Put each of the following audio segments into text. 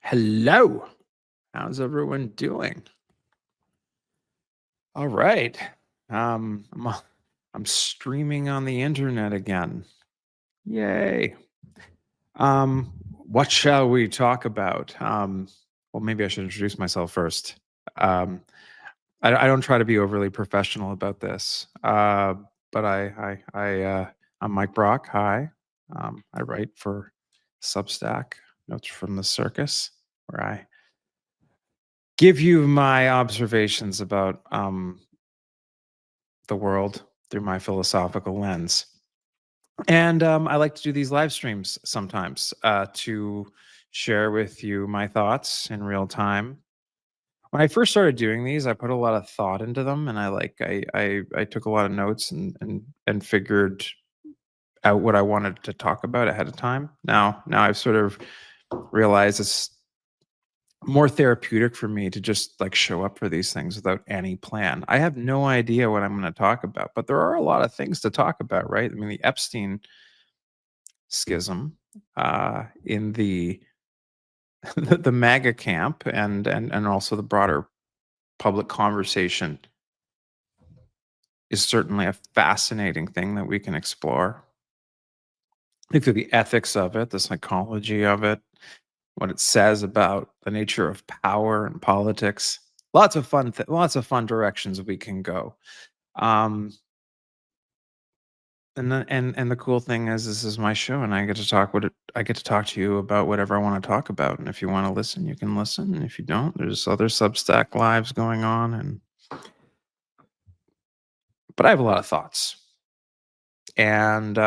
Hello. How's everyone doing? All right. Um, I'm, uh, I'm streaming on the internet again. Yay. What shall we talk about? Well, maybe I should introduce myself first. Um, I don't try to be overly professional about this, but I'm Mike Brock. Hi. I write for Substack, Notes from the Circus, where I give you my observations about the world through my philosophical lens. And I like to do these live streams sometimes to share with you my thoughts in real time. When I first started doing these, I put a lot of thought into them, and I took a lot of notes and figured out what I wanted to talk about ahead of time. Now I've sort of realized it's more therapeutic for me to just like show up for these things without any plan. I have no idea what I'm going to talk about, but there are a lot of things to talk about, right? I mean, the Epstein schism in the the MAGA camp and also the broader public conversation is certainly a fascinating thing that we can explore. I think through the ethics of it, the psychology of it, what it says about the nature of power and politics. Lots of fun directions we can go. Um, and the cool thing is this is my show and I get to talk to you about whatever I want to talk about. And if you want to listen, you can listen. And if you don't, there's other Substack lives going on but I have a lot of thoughts. And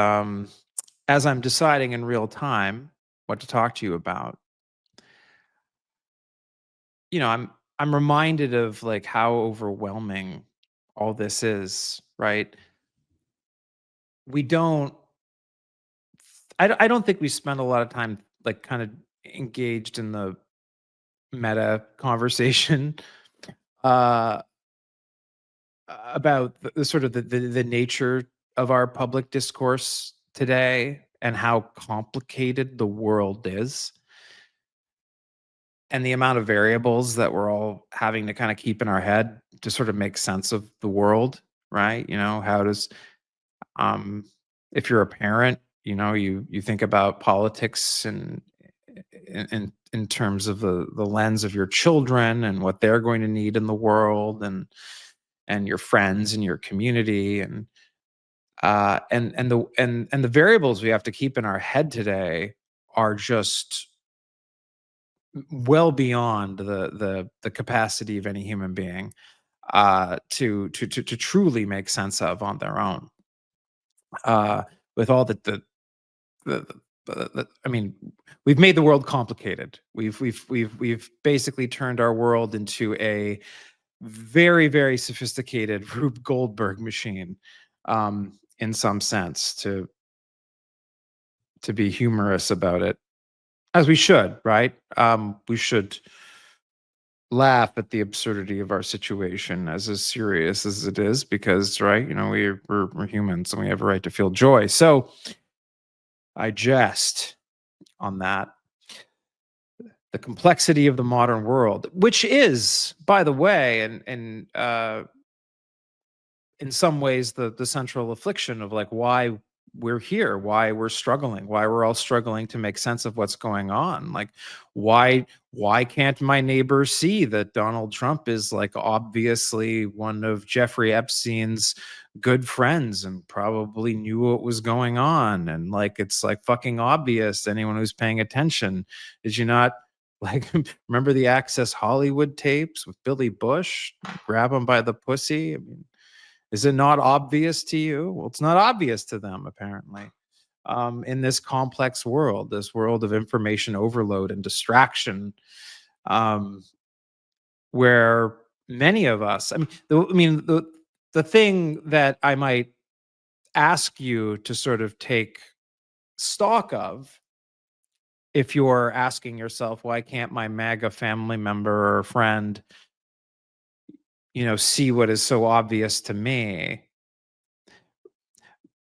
as I'm deciding in real time what to talk to you about, I'm reminded of like how overwhelming all this is, right? We don't I don't think we spend a lot of time like kind of engaged in the meta conversation uh about the sort of the nature of our public discourse today and how complicated the world is and the amount of variables that we're all having to kind of keep in our head to sort of make sense of the world, right? How does um if you're a parent, you think about politics and in terms of the lens of your children and what they're going to need in the world and your friends and your community and the variables we have to keep in our head today are just well beyond the capacity of any human being to truly make sense of on their own uh with all the, I mean, we've made the world complicated. We've basically turned our world into a very, very sophisticated Rube Goldberg machine, in some sense, to be humorous about it, as we should, right? We should laugh at the absurdity of our situation as serious as it is, because, right, we're humans and we have a right to feel joy. So I jest on that. The complexity of the modern world, which is, by the way, and in some ways the central affliction of like why we're here, why we're struggling, why we're all struggling to make sense of what's going on. Like, why can't my neighbor see that Donald Trump is like obviously one of Jeffrey Epstein's good friends and probably knew what was going on, and like it's like fucking obvious to anyone who's paying attention. Did you not like remember the Access Hollywood tapes with Billy Bush? Grab him by the pussy. I mean, is it not obvious to you? Well, it's not obvious to them, apparently. In this complex world, this world of information overload and distraction, um, where many of us, the thing that I might ask you to sort of take stock of, if you're asking yourself, why can't my MAGA family member or friend, see what is so obvious to me?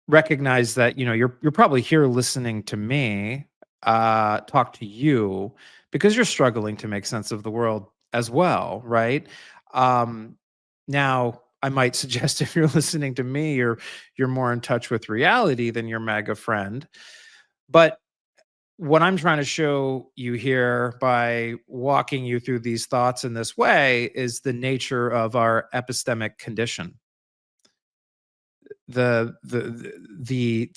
Recognize that you're probably here listening to me talk to you because you're struggling to make sense of the world as well, right? Um, Now, I might suggest if you're listening to me, you're more in touch with reality than your MAGA friend. But what I'm trying to show you here by walking you through these thoughts in this way is the nature of our epistemic condition, the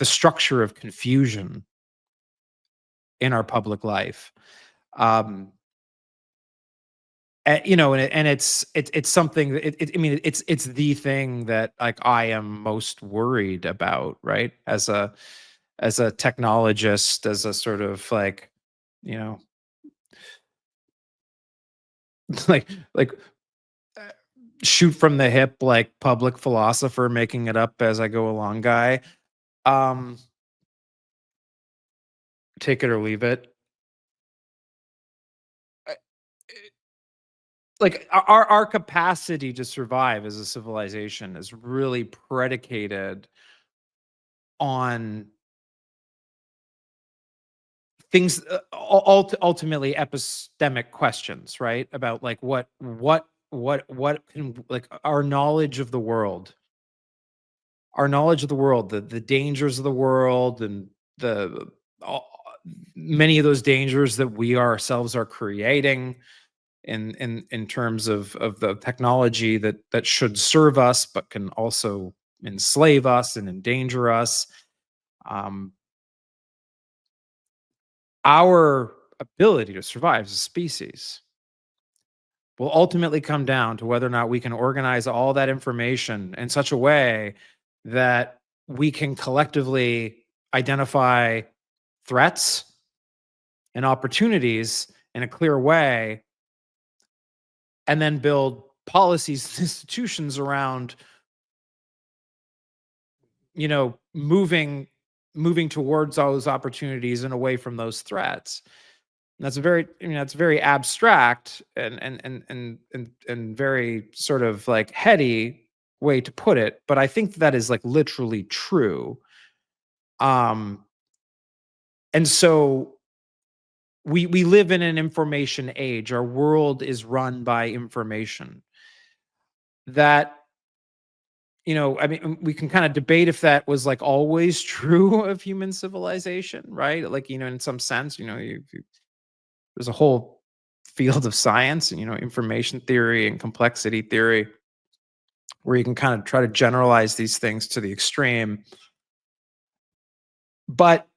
structure of confusion in our public life. Um, and it's something that I mean, it's the thing that like I am most worried about, right? As a technologist, as a sort of like, you know, like uh, shoot from the hip, like public philosopher, making it up as I go along, guy. Um, Take it or leave it. I- Like our capacity to survive as a civilization is really predicated on things, ultimately epistemic questions, right? About like what can, like, our knowledge of the world, the dangers of the world, and the all, many of those dangers that we ourselves are creating in terms of the technology that should serve us but can also enslave us and endanger us. Um, our ability to survive as a species will ultimately come down to whether or not we can organize all that information in such a way that we can collectively identify threats and opportunities in a clear way, and then build policies and institutions around, moving towards those opportunities and away from those threats. And that's very abstract and very sort of like heady way to put it, but I think that is like literally true. Um, and so we live in an information age. Our world is run by information. That, I mean, we can kind of debate if that was like always true of human civilization, right? Like, in some sense, there's a whole field of science and, information theory and complexity theory, where you can kind of try to generalize these things to the extreme. But,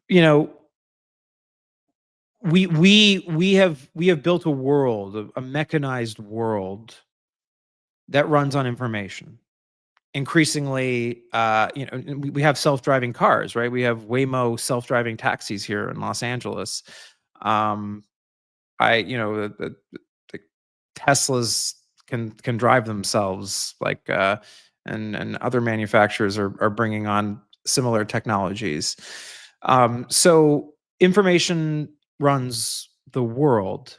you know, we have built a world, a mechanized world that runs on information. Increasingly, and we have self-driving cars, right? We have Waymo self-driving taxis here in Los Angeles. Um, the Teslas can drive themselves, like, and other manufacturers are bringing on similar technologies. So information runs the world,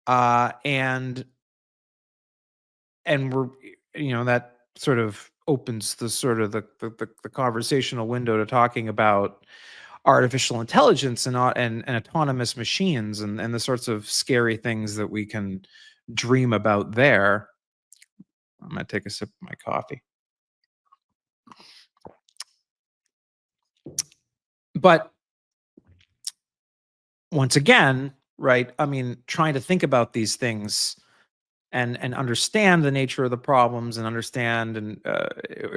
and we're, that sort of opens the sort of the conversational window to talking about artificial intelligence and autonomous machines, and the sorts of scary things that we can dream about there. I'm gonna take a sip of my coffee. But once again, right, I mean, trying to think about these things and understand the nature of the problems, and understand, and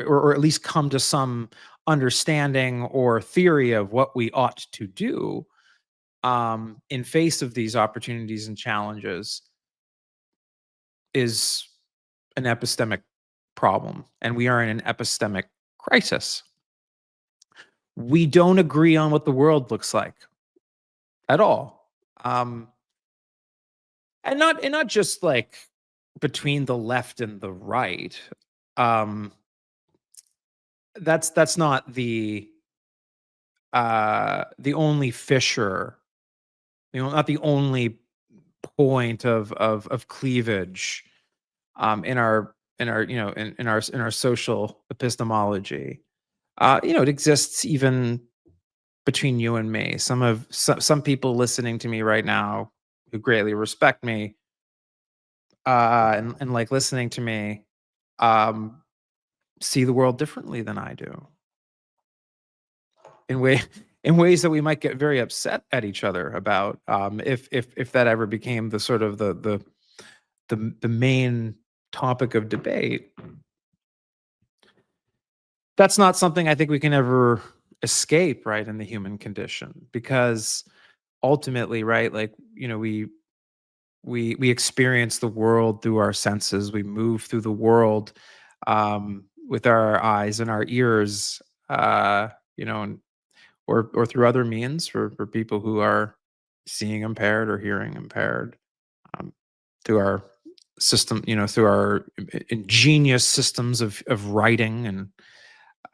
or at least come to some understanding or theory of what we ought to do, in face of these opportunities and challenges, is an epistemic problem, and we are in an epistemic crisis. We don't agree on what the world looks like at all. Um, and not just like between the left and the right. Um, that's not the only fissure, not the only point of cleavage, in our social epistemology. It exists even between you and me. Some people listening to me right now who greatly respect me, and like listening to me, um, see the world differently than I do in way in ways that we might get very upset at each other about, if that ever became the sort of the main topic of debate. That's not something I think we can ever escape, right, in the human condition, because ultimately, right, like, we experience the world through our senses. We move through the world, with our eyes and our ears, and or through other means for people who are seeing impaired or hearing impaired, um, through our through our ingenious systems of writing,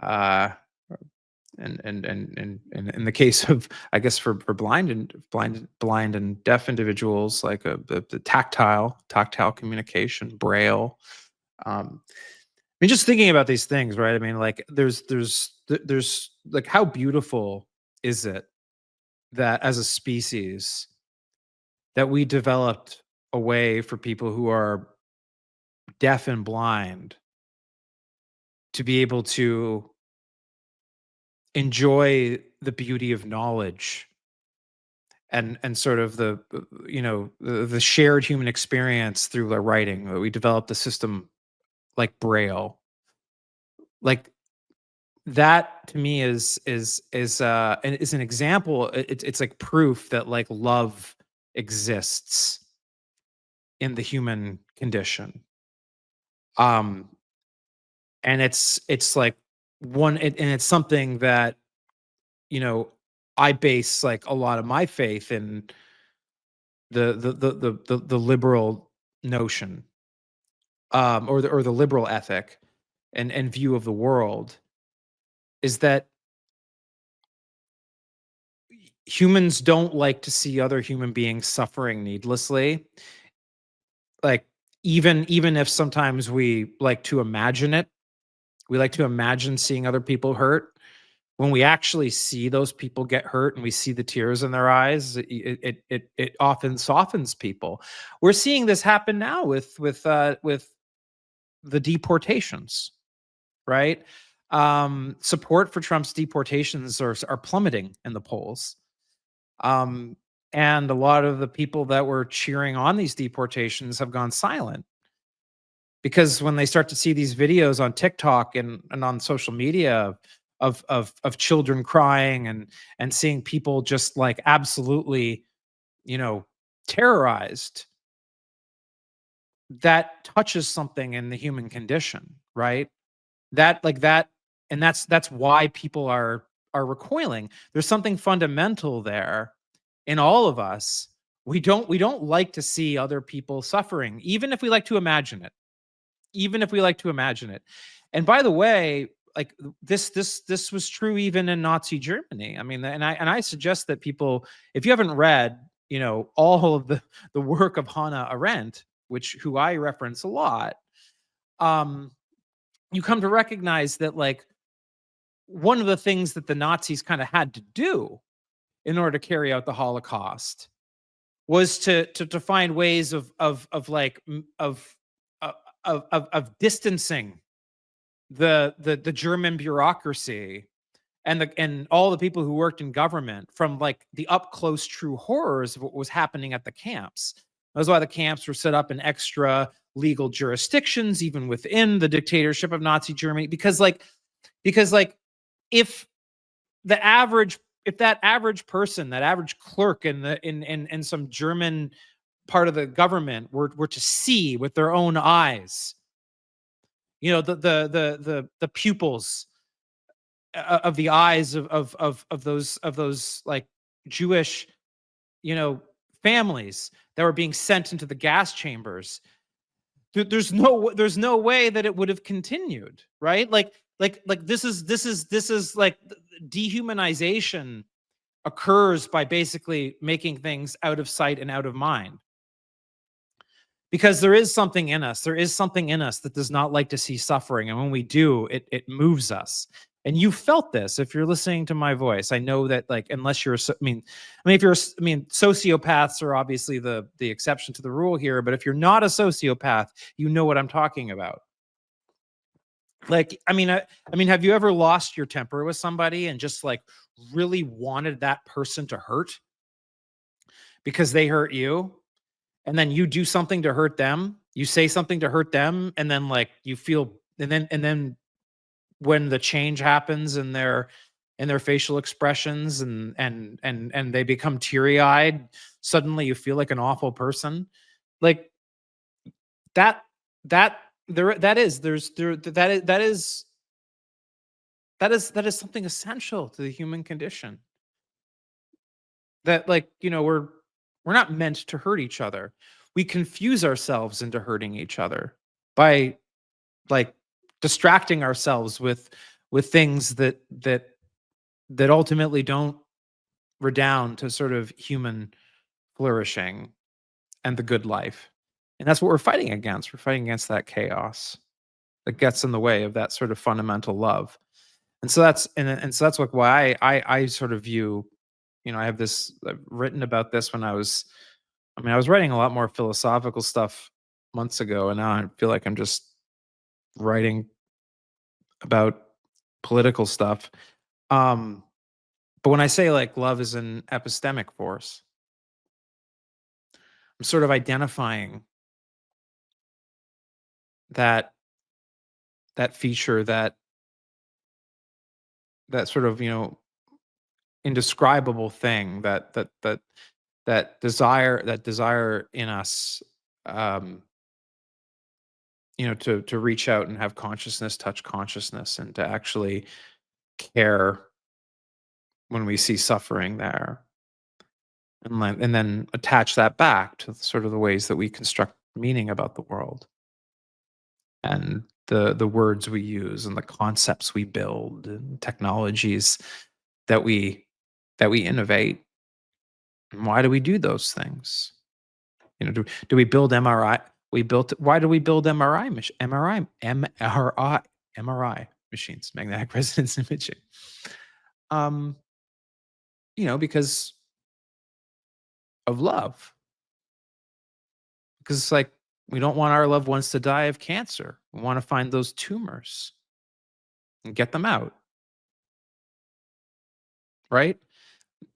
uh, and in the case of, I guess, for blind and deaf individuals, like, the tactile communication, braille. I mean, just thinking about these things, right? I mean, like, there's like, how beautiful is it that as a species that we developed a way for people who are deaf and blind to be able to enjoy the beauty of knowledge, and sort of the shared human experience through the writing. We developed a system like braille. Like, that to me is an example. It's like proof that, like, love exists in the human condition. um and it's like and it's something that, you know I base, like, a lot of my faith in the liberal notion, or the liberal ethic and view of the world, is that humans don't like to see other human beings suffering needlessly. Like, even if sometimes we like to imagine it, we like to imagine seeing other people hurt. When we actually see those people get hurt and we see the tears in their eyes, it often softens people. We're seeing this happen now with the deportations, right? Support for Trump's deportations are plummeting in the polls. Um, and a lot of the people that were cheering on these deportations have gone silent, because when they start to see these videos on TikTok and on social media of children crying, and seeing people just, like, absolutely, you know terrorized, that touches something in the human condition, right? That, and that's why people are recoiling. There's something fundamental there in all of us. We don't like to see other people suffering, even if we like to imagine it. Even if we like to imagine it. And by the way, like, this was true even in Nazi Germany. I mean, and I suggest that people, if you haven't read, all of the work of Hannah Arendt, who I reference a lot, um, you come to recognize that, like, one of the things that the Nazis kind of had to do in order to carry out the Holocaust was to find ways of like uh, of distancing the German bureaucracy and all the people who worked in government from, like, the up close true horrors of what was happening at the camps. That's why the camps were set up in extra legal jurisdictions, even within the dictatorship of Nazi Germany, because if the average if that average person, that average clerk in some German part of the government were to see with their own eyes, the pupils of the eyes of those, like, Jewish, you know families that were being sent into the gas chambers. There's no way that it would have continued, right? Like, this is like, dehumanization occurs by basically making things out of sight and out of mind, because there is something in us that does not like to see suffering, and when we do, it moves us. And you felt this if you're listening to my voice. I know that, like, unless you're, if you're, sociopaths are obviously the exception to the rule here. But if you're not a sociopath, you know what I'm talking about. Like, have you ever lost your temper with somebody and just like really wanted that person to hurt because they hurt you? And then you do something to hurt them, you say something to hurt them, and then like you feel, and then when the change happens in their facial expressions, and they become teary-eyed, suddenly you feel like an awful person. Like that that there that is there's there that is something essential to the human condition. That, like, we're not meant to hurt each other. We confuse ourselves into hurting each other by, like, distracting ourselves with things that ultimately don't redound to sort of human flourishing and the good life. And that's what we're fighting against. We're fighting against that chaos that gets in the way of that sort of fundamental love. And so that's like why I sort of view, I have this, I've written about this when I was writing a lot more philosophical stuff months ago, and now I feel like I'm just writing about political stuff. Um, but when I say like love is an epistemic force, I'm sort of identifying that that feature, that sort of, indescribable thing, that desire in us, um, to reach out and have consciousness touch consciousness, and to actually care when we see suffering there, and then attach that back to sort of the ways that we construct meaning about the world, and the words we use, and the concepts we build, and technologies that we innovate. And why do we do those things? Do we build MRI? We built. Why do we build MRI machines, magnetic resonance imaging? Um, because of love. Because it's like we don't want our loved ones to die of cancer. We want to find those tumors and get them out, right?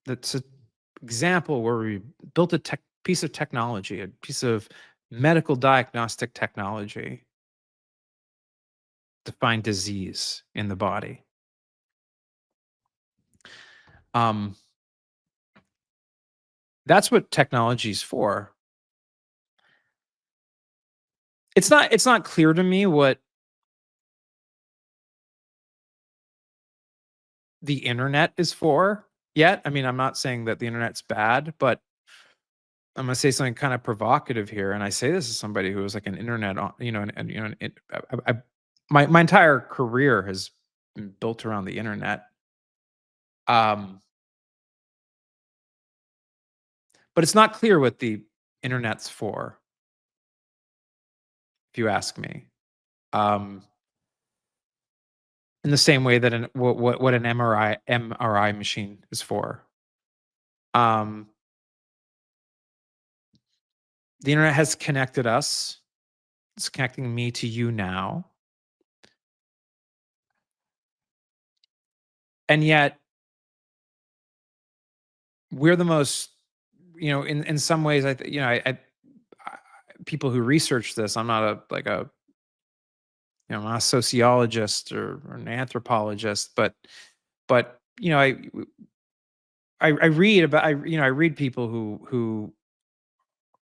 That's an example where we built a piece of technology, a piece of medical diagnostic technology to find disease in the body. Um, that's what technology is for. It's not clear to me what the internet is for yet. I'm not saying that the internet's bad, but I'm gonna say something kind of provocative here, and I say this as somebody who was like an internet, my entire career has been built around the internet. Um, but it's not clear what the internet's for, if you ask me. Um, in the same way that what an MRI machine is for. Um, the internet has connected us. It's connecting me to you now, and yet we're the most, in some ways, people who research this. I'm not I'm not a sociologist or an anthropologist, but I read about, I read people who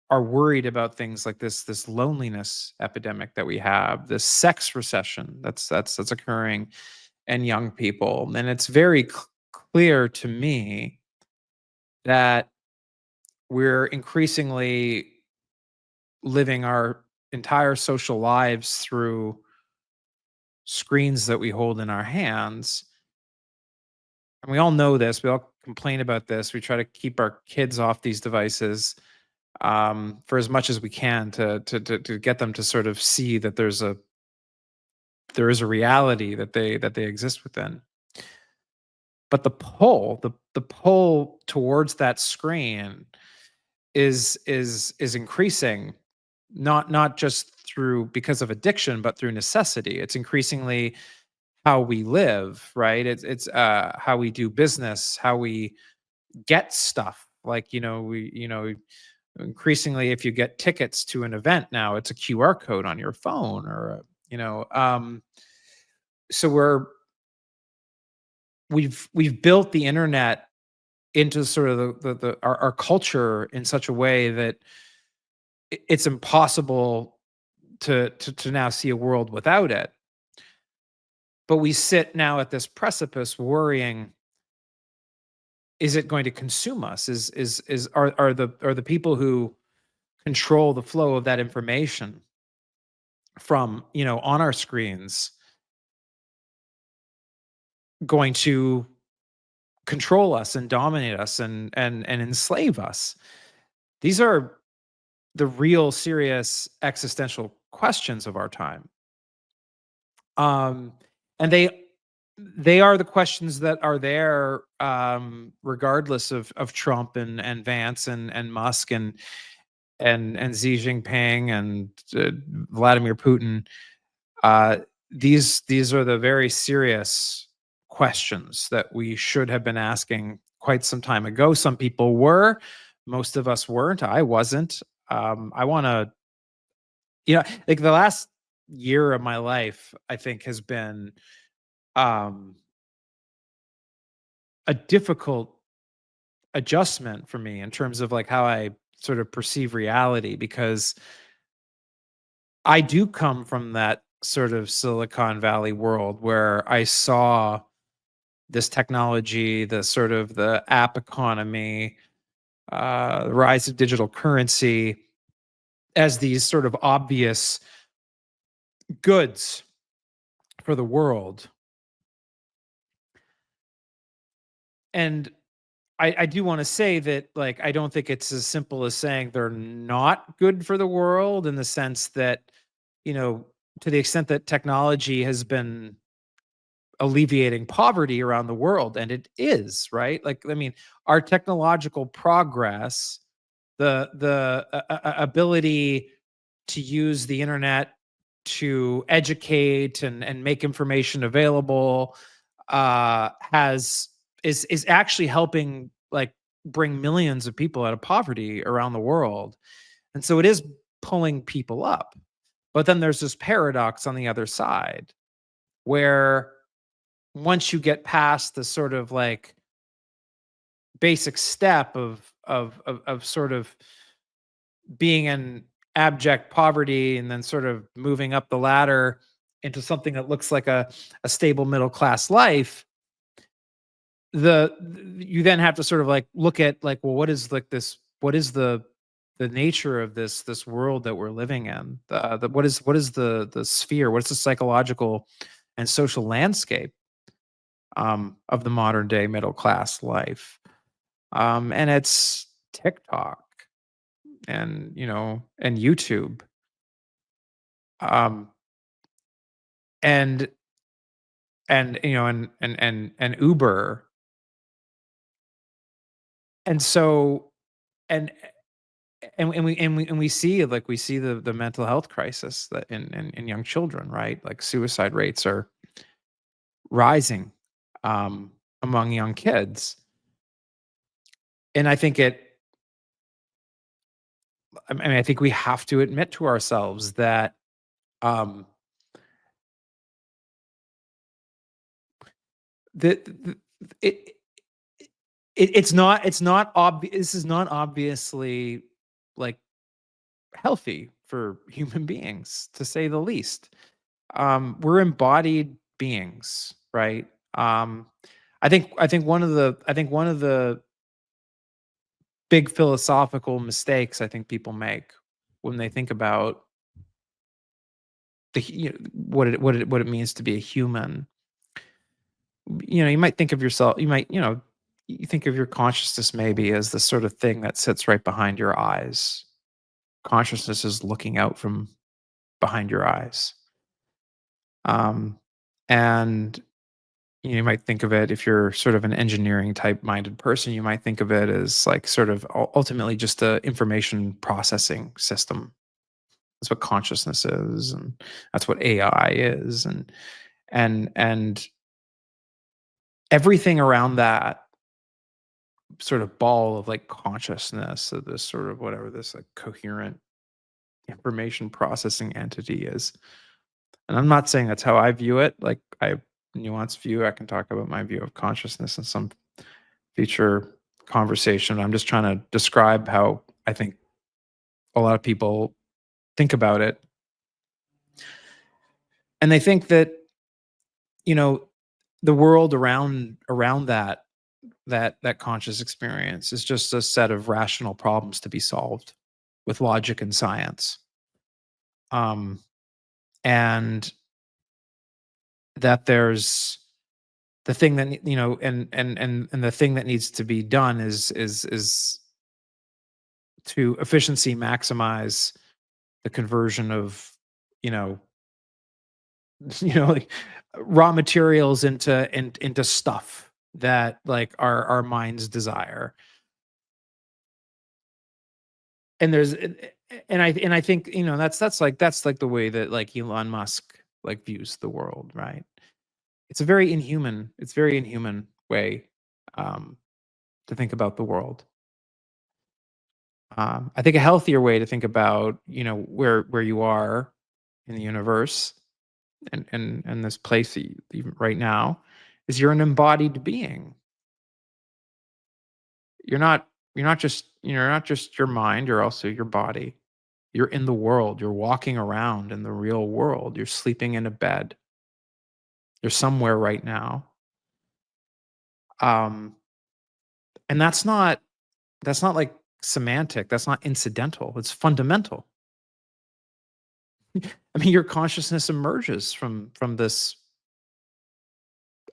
are worried about things like this loneliness epidemic that we have, this sex recession that's occurring in young people, and it's very clear to me that we're increasingly living our entire social lives through screens that we hold in our hands. And we all know this. We all complain about this. We try to keep our kids off these devices, for as much as we can, to get them to sort of see that there is a reality that they exist within. but the pull towards that screen is increasing, not just through because of addiction, but through necessity. It's increasingly how we live, right? It's how we do business, how we get stuff. Like, increasingly, if you get tickets to an event now, it's a QR code on your phone or so we've built the internet into sort of our culture in such a way that it's impossible to now see a world without it. But we sit now at this precipice worrying, is it going to consume us? Is are the people who control the flow of that information from, on our screens going to control us and dominate us and enslave us? These are the real serious existential questions of our time. Um, and they are the questions that are there, regardless of Trump and Vance and Musk and Xi Jinping and Vladimir Putin. Uh, these are the very serious questions that we should have been asking quite some time ago. Some people were, most of us weren't. I wasn't. I want to, like the last year of my life, I think has been um, a difficult adjustment for me in terms of like how I sort of perceive reality, because I do come from that sort of Silicon Valley world where I saw this technology, the sort of the app economy, the rise of digital currency as these sort of obvious goods for the world. And I do want to say that, like, I don't think it's as simple as saying they're not good for the world, in the sense that, you know, to the extent that technology has been alleviating poverty around the world, and it is, right? Like, I mean, our technological progress, the ability to use the internet to educate and make information available, has is actually helping, like, bring millions of people out of poverty around the world. And so it is pulling people up. But then there's this paradox on the other side, where once you get past the sort of like basic step of sort of being in abject poverty and then sort of moving up the ladder into something that looks like a stable middle class life, you then have to sort of like look at, like, well, what is like this, what is the nature of this world that we're living in, what is the sphere, what's the psychological and social landscape, of the modern day middle class life. And it's TikTok and, and YouTube, um, and and Uber. And so, and and we see, like, we see the mental health crisis that in young children, right? Like, suicide rates are rising, um, among young kids. And I mean, I think we have to admit to ourselves that, um, the it it's not obvious. This is not obviously, like, healthy for human beings, to say the least. We're embodied beings, right? Um, I think one of the big philosophical mistakes I think people make when they think about what it means to be a human. You might think of yourself. You think of your consciousness maybe as the sort of thing that sits right behind your eyes. Consciousness is looking out from behind your eyes. Um, and You might think of it, if you're sort of an engineering type minded person, you might think of it as like sort of ultimately just a information processing system. That's what consciousness is, and that's what AI is, and everything around that sort of ball of like consciousness, of this sort of whatever this like coherent information processing entity is. And I'm not saying that's how I view it. Like, I have a nuanced view. I can talk about my view of consciousness in some future conversation. I'm just trying to describe how I think a lot of people think about it. And they think that, you know, the world around that conscious experience is just a set of rational problems to be solved with logic and science. Um, and that there's the thing that and the thing that needs to be done is to efficiency maximize the conversion of, you know, like raw materials into stuff that like our minds desire. And there's and I think, that's like the way that like Elon Musk like views the world, right? It's a very inhuman way um to think about the world. I think a healthier way to think about, where you are in the universe, and this place that right now, is you're an embodied being. You're not you're not just your mind, you're also your body. You're in the world. You're walking around in the real world. You're sleeping in a bed. You're somewhere right now. Um, and that's not like semantic. That's not incidental. It's fundamental. I mean, your consciousness emerges from this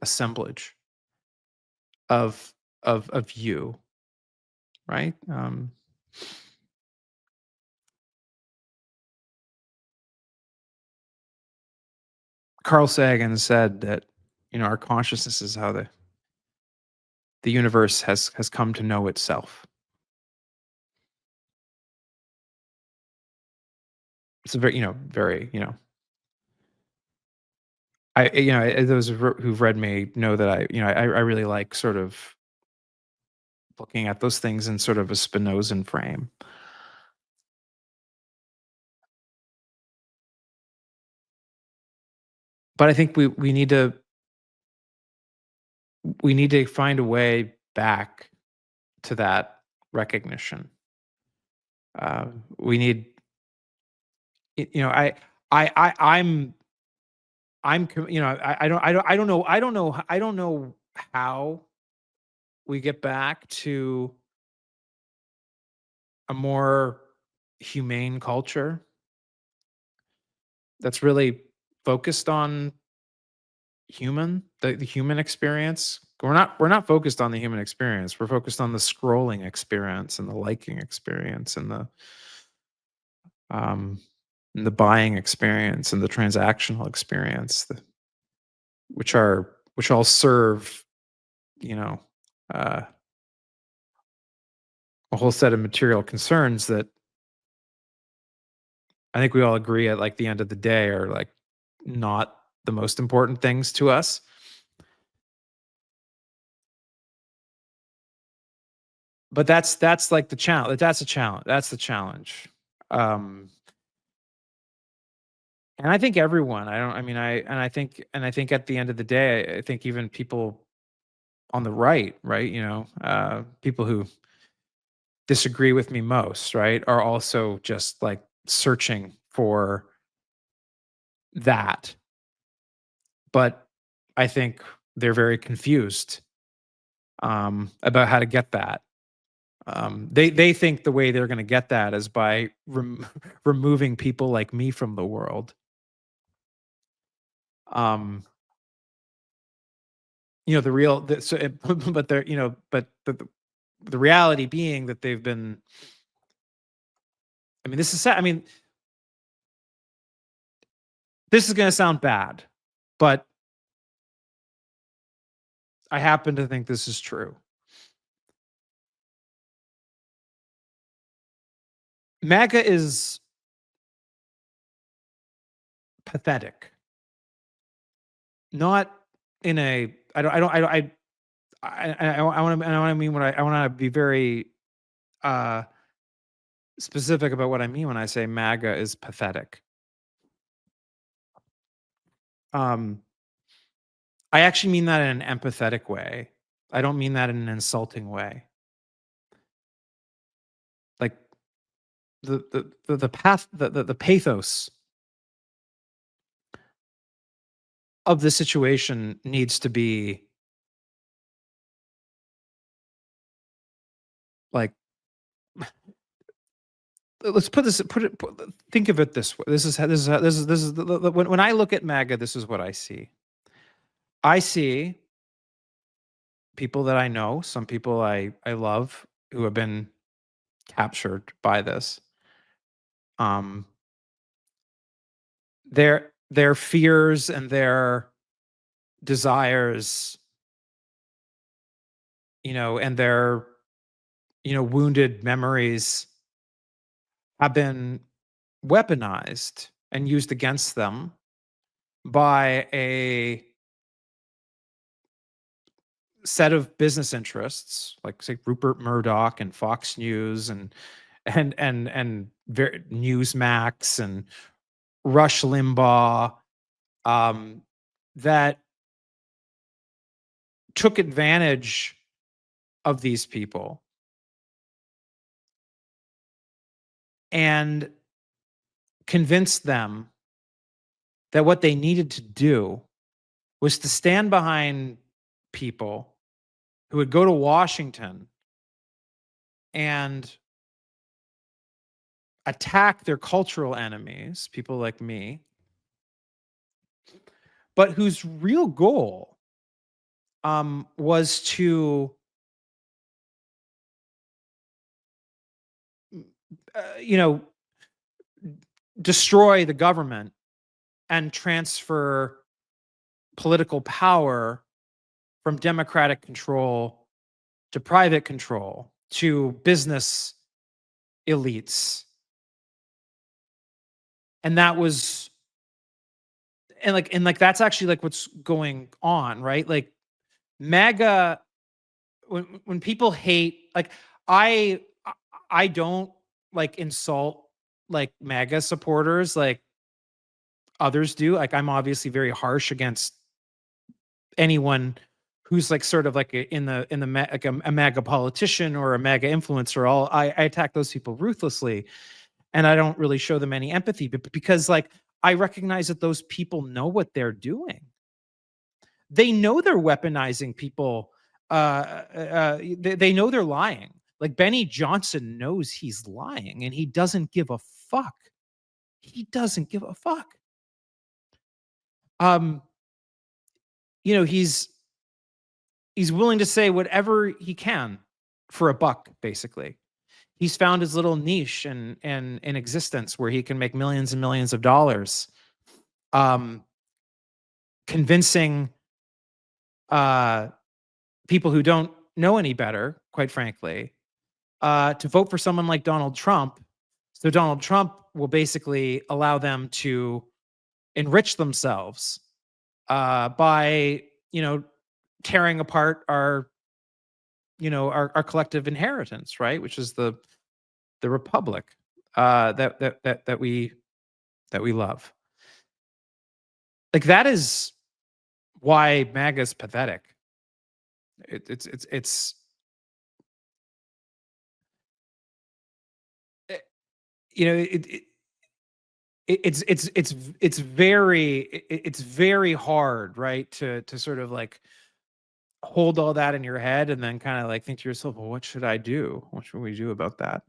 assemblage of of you, right? Carl Sagan said that, our consciousness is how the universe has come to know itself. It's a very, very, those who've read me know that I really like sort of looking at those things in sort of a Spinozan frame. But I think we need to find a way back to that recognition. We need, I don't know how we get back to a more humane culture that's really focused on the human experience. We're not focused on the human experience. We're focused on the scrolling experience and the liking experience um and the buying experience and the transactional experience, which all serve, you know uh, a whole set of material concerns that I think we all agree at like the end of the day are like not the most important things to us. But that's like the challenge. That's a challenge. That's the challenge. Um, and I think everyone. I don't. I mean, I think at the end of the day, I think even people on the right, people who disagree with me most, right, are also just like searching for that. But I think they're very confused about how to get that. They think the way they're going to get that is by removing people like me from the world. Um, the real, but they're, but the reality being that they've been. I mean, this is sad. I mean, this is going to sound bad, but I happen to think this is true. MAGA is pathetic, not in a I want to I want to be very uh specific about what I mean when I say MAGA is pathetic. Um I actually mean that in an empathetic way. I don't mean that in an insulting way. Like the path the pathos of the situation needs to be like let's think of it this way. This is when I look at MAGA, this is what I see. I see people that I know, some people I love who have been captured by this. Um, their fears and their desires, and their wounded memories have been weaponized and used against them by a set of business interests, like say Rupert Murdoch and Fox News and Newsmax and Rush Limbaugh, um, that took advantage of these people and convinced them that what they needed to do was to stand behind people who would go to Washington and attack their cultural enemies, people like me, but whose real goal was to, you know, destroy the government and transfer political power from democratic control to private control to business elites. And that was and that's actually like what's going on, right? Like MAGA, when people hate, like I I don't like insult like MAGA supporters like others do. Like I'm obviously very harsh against anyone who's like sort of like like a MAGA politician or a MAGA influencer. I attack those people ruthlessly, and I don't really show them any empathy, but because like I recognize that those people know what they're doing. They know they're weaponizing people. They know they're lying. Like Benny Johnson knows he's lying, and he doesn't give a fuck. He doesn't give a fuck. Um, he's willing to say whatever he can for a buck, basically. He's found his little niche in existence where he can make millions and millions of dollars, um, convincing uh, people who don't know any better, quite frankly, to vote for someone like Donald Trump. So Donald Trump will basically allow them to enrich themselves by tearing apart our collective inheritance, right? Which is the republic that we love. Like that is why MAGA's pathetic. It's eh, you know it's very hard, right, to sort of like hold all that in your head and then kind of like think to yourself, well, what should I do? What should we do about that?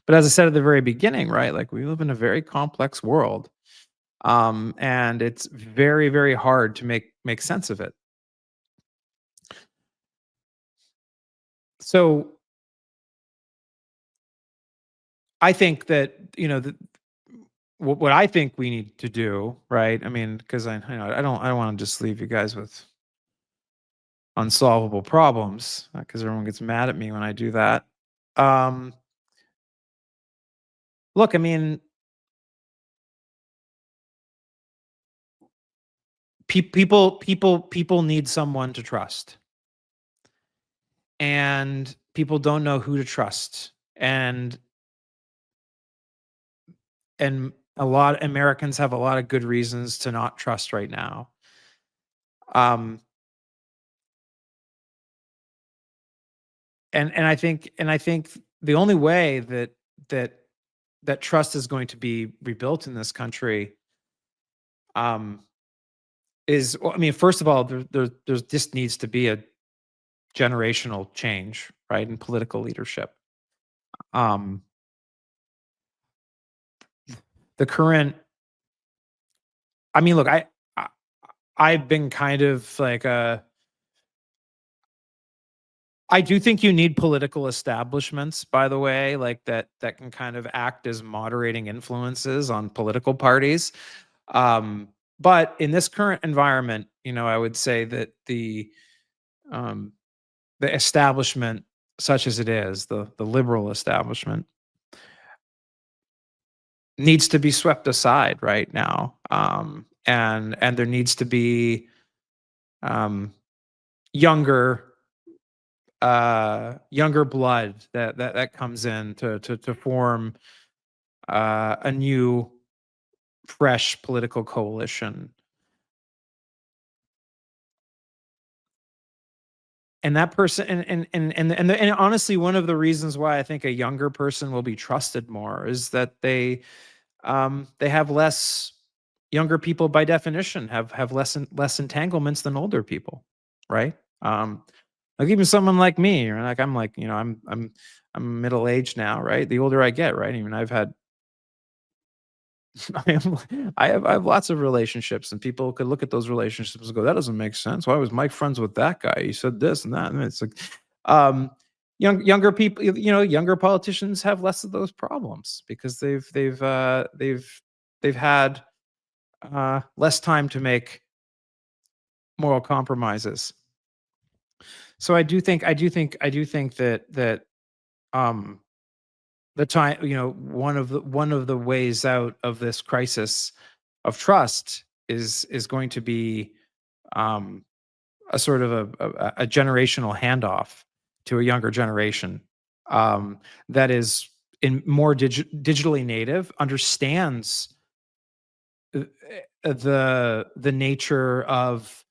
But as I said at the very beginning, right, like we live in a very complex world, and it's very very hard to make sense of it. So I think that what I think we need to do, right? I mean, because I don't want to just leave you guys with unsolvable problems, because everyone gets mad at me when I do that. Um, Look, I mean, people need someone to trust, and people don't know who to trust, and a lot Americans have a lot of good reasons to not trust right now. Um, and I think the only way that that trust is going to be rebuilt in this country, um, is, well, I mean, first of all, there's just needs to be a generational change, right, in political leadership. Um, the current, I mean, look, I I've been kind of like I do think you need political establishments, by the way, like that can kind of act as moderating influences on political parties. Um, but in this current environment, I would say that um, the establishment, such as it is, the liberal establishment, needs to be swept aside right now, and there needs to be um, younger younger blood that comes in to form a new, fresh political coalition. And that person, and honestly, one of the reasons why I think a younger person will be trusted more is that they have less, younger people by definition have less entanglements than older people, right? Like even someone like me, or like I'm like, I'm middle aged now, right? The older I get, right? I mean, I've had I have lots of relationships, and people could look at those relationships and go, "That doesn't make sense. Why was Mike friends with that guy? He said this and that." And it's like, um, younger people, younger politicians have less of those problems because they've had less time to make moral compromises. So I do think that um, the time, one of the ways out of this crisis of trust is going to be um, a sort of a generational handoff to a younger generation, um, that is in more digitally native, understands uh, the nature of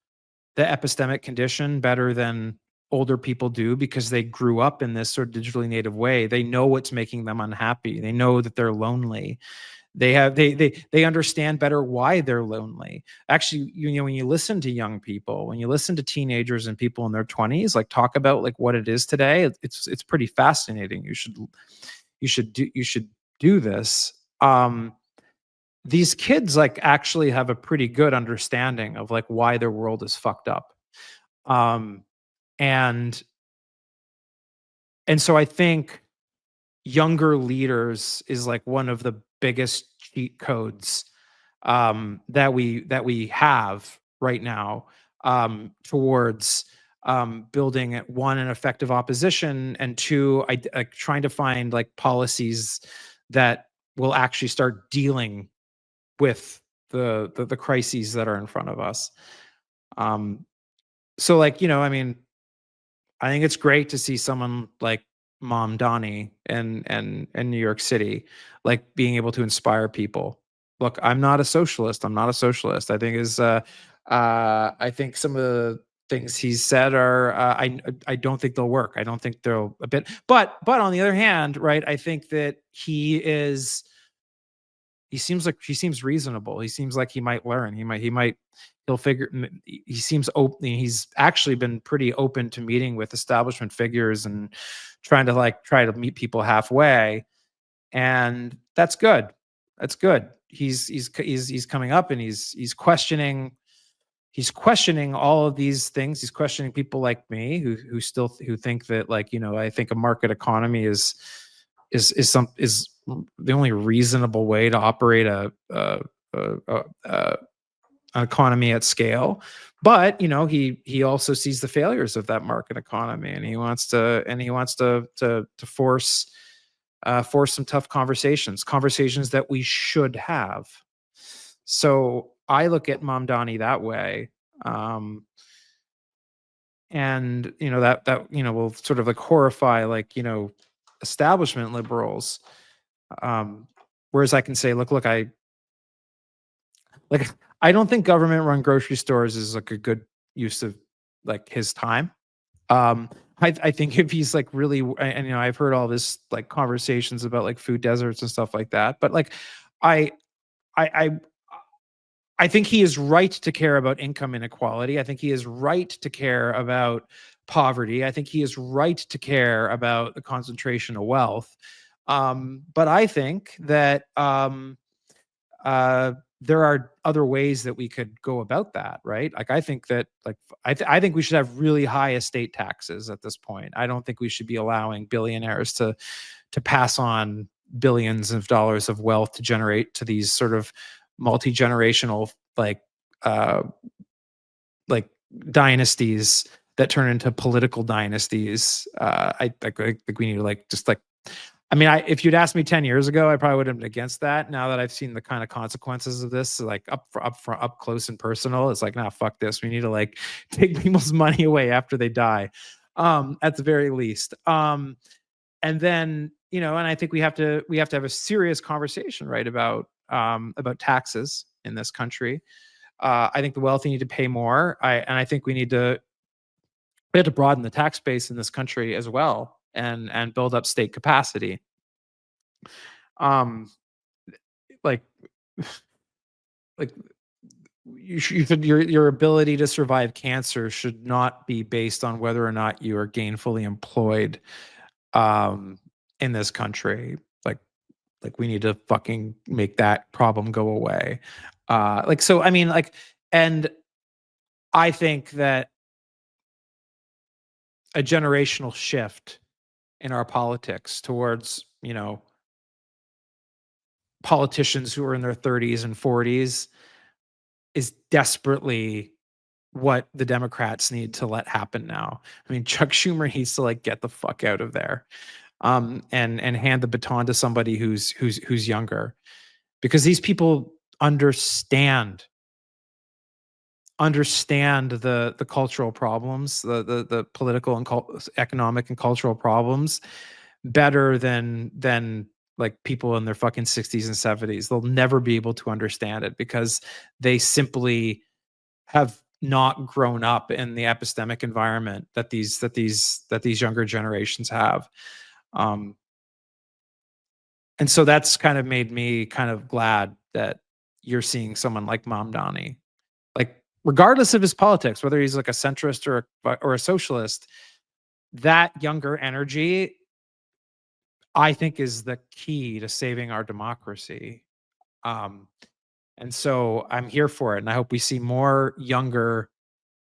the epistemic condition better than older people do, because they grew up in this sort of digitally native way. They know what's making them unhappy. They know that they're lonely. They understand better why they're lonely. Actually, when you listen to young people, when you listen to teenagers and people in their 20s, like, talk about like what it is today, it's pretty fascinating. You should do this. These kids like actually have a pretty good understanding of like why their world is fucked up. Um, and and so I think younger leaders is like one of the biggest cheat codes, that we have right now, towards building one, an effective opposition, and two, like trying to find like policies that will actually start dealing with the crises that are in front of us. Um, so like, I mean, I think it's great to see someone like Mom Donnie and New York City, like being able to inspire people. Look, I'm not a socialist. I'm not a socialist. I think some of the things he's said are, I don't think they'll work. I don't think they'll a bit. But on the other hand, right? I think that he seems reasonable. He seems like he might learn. He'll figure. He seems open. He's actually been pretty open to meeting with establishment figures and try to meet people halfway, and that's good. That's good. He's coming up, and he's questioning all of these things. He's questioning people like me who think that, like, I think a market economy is the only reasonable way to operate a an economy at scale. But he also sees the failures of that market economy, and he wants to force some tough conversations that we should have. So I look at Mamdani that way. Um, and that will sort of like horrify like establishment liberals. Whereas I can say, look, like I don't think government run grocery stores is like a good use of like his time. I think if he's like really, and I've heard all this like conversations about like food deserts and stuff like that, but like I I I I think he is right to care about income inequality. I think he is right to care about poverty. I think he is right to care about the concentration of wealth. But I think that there are other ways that we could go about that, right? Like I think that I think we should have really high estate taxes at this point. I don't think we should be allowing billionaires to pass on billions of dollars of wealth to generate to these sort of multi-generational uh like dynasties that turn into political dynasties. I think we need to like just like I mean, if you'd asked me 10 years ago, I probably would have been against that. Now that I've seen the kind of consequences of this, like up close and personal, it's like, nah, fuck this. We need to like take people's money away after they die, at the very least. And then and I think we have to have a serious conversation, right, about taxes in this country. I think the wealthy need to pay more. I think we have to broaden the tax base in this country as well, and build up state capacity. Um, like like you should your ability to survive cancer should not be based on whether or not you are gainfully employed um in this country. Like we need to fucking make that problem go away. Like so I mean like and I think that a generational shift in our politics towards, politicians who are in their 30s and 40s is desperately what the Democrats need to let happen now. I mean, Chuck Schumer needs to like get the fuck out of there, and hand the baton to somebody who's younger, because these people understand the cultural problems, the political and economic and cultural problems better than like people in their fucking 60s and 70s. They'll never be able to understand it because they simply have not grown up in the epistemic environment that these younger generations have. Um, and so that's kind of made me kind of glad that you're seeing someone like Mamdani, like regardless of his politics, whether he's like a centrist or a socialist, that younger energy I think is the key to saving our democracy. Um, and so I'm here for it, and I hope we see more younger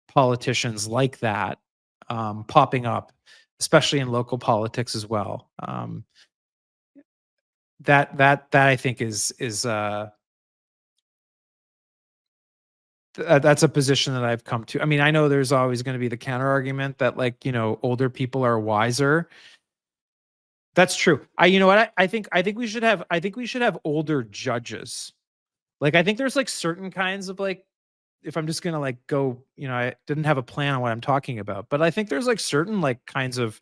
politicians like that popping up, especially in local politics as well. That I think that's a position that I've come to. I mean, I know there's always going to be the counter argument that like older people are wiser. That's true. You know what I think we should have older judges. Like I think there's like certain kinds of like, if I'm just gonna like go, I didn't have a plan on what I'm talking about, but I think there's like certain like kinds of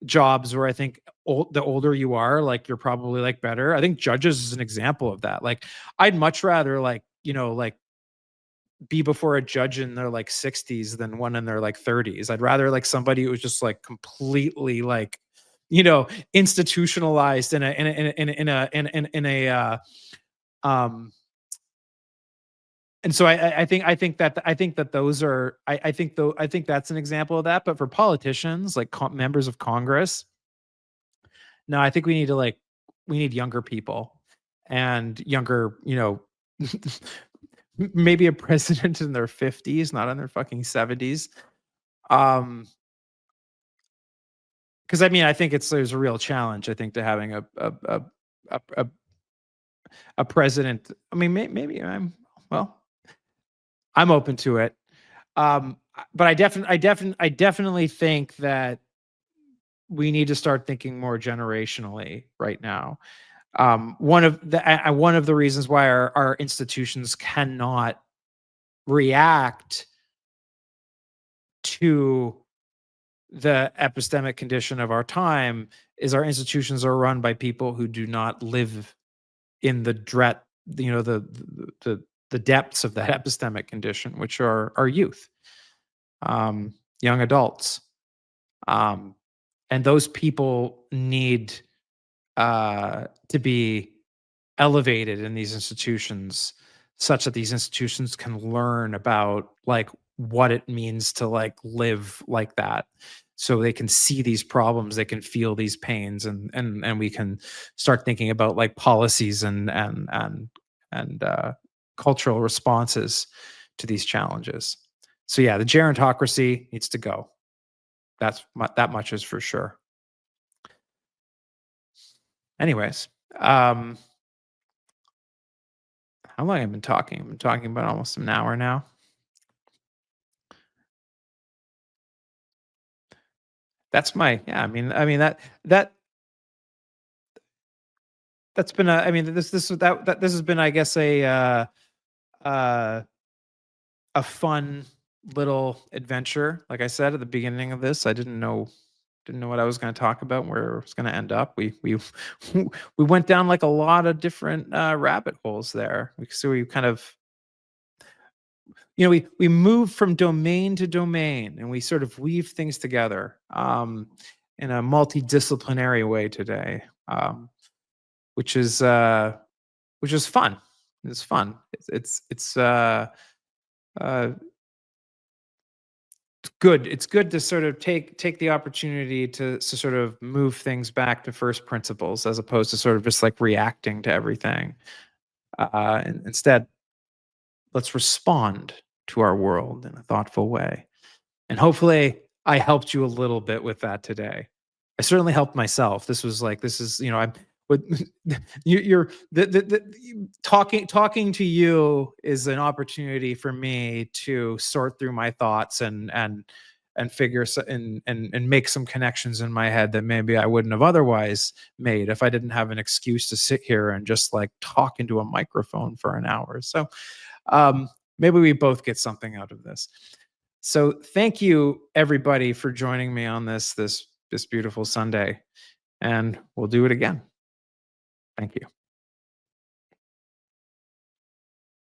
jobs where I think the older you are, like you're probably like better. I think judges is an example of that. Like I'd much rather like like be before a judge in their like 60s than one in their like 30s. I'd rather like somebody who was just like completely like institutionalized in a um and so I think that those are I think that's an example of that. But for politicians like members of Congress, no, I think we need younger people and younger, maybe a president in their 50s, not in their fucking 70s. Um, because I mean, I think there's a real challenge. I think to having a, a, a president. I mean, maybe I'm well. I'm open to it. But I definitely think that we need to start thinking more generationally right now. One of the reasons why our institutions cannot react to the epistemic condition of our time is our institutions are run by people who do not live in the dread, the the depths of that epistemic condition, which are our youth, um, young adults, um, and those people need to be elevated in these institutions such that these institutions can learn about like what it means to like live like that, so they can see these problems, they can feel these pains, and we can start thinking about like policies and cultural responses to these challenges. So yeah, the gerontocracy needs to go. That much is for sure. Anyways, um how long have I been talking? I've been talking about almost an hour now. That's my yeah, that that's been a I mean, this has been, I guess, uh, a fun little adventure. Like I said at the beginning of this, I didn't know what I was gonna talk about, where it was gonna end up. We we went down, like, a lot of different, rabbit holes there. We kind of we move from domain to domain, and we sort of weave things together, in a multidisciplinary way today, which is uh, which is fun. It's fun. Uh, it's good. It's good to sort of take the opportunity to sort of move things back to first principles as opposed to sort of just like reacting to everything. And instead, let's respond to our world in a thoughtful way. And hopefully I helped you a little bit with that today. I certainly helped myself. This is, I'm with you're talking to you is an opportunity for me to sort through my thoughts and figure and make some connections in my head that maybe I wouldn't have otherwise made if I didn't have an excuse to sit here and just like talk into a microphone for an hour. So um, maybe we both get something out of this. So thank you everybody for joining me on this beautiful Sunday, and we'll do it again. Thank you.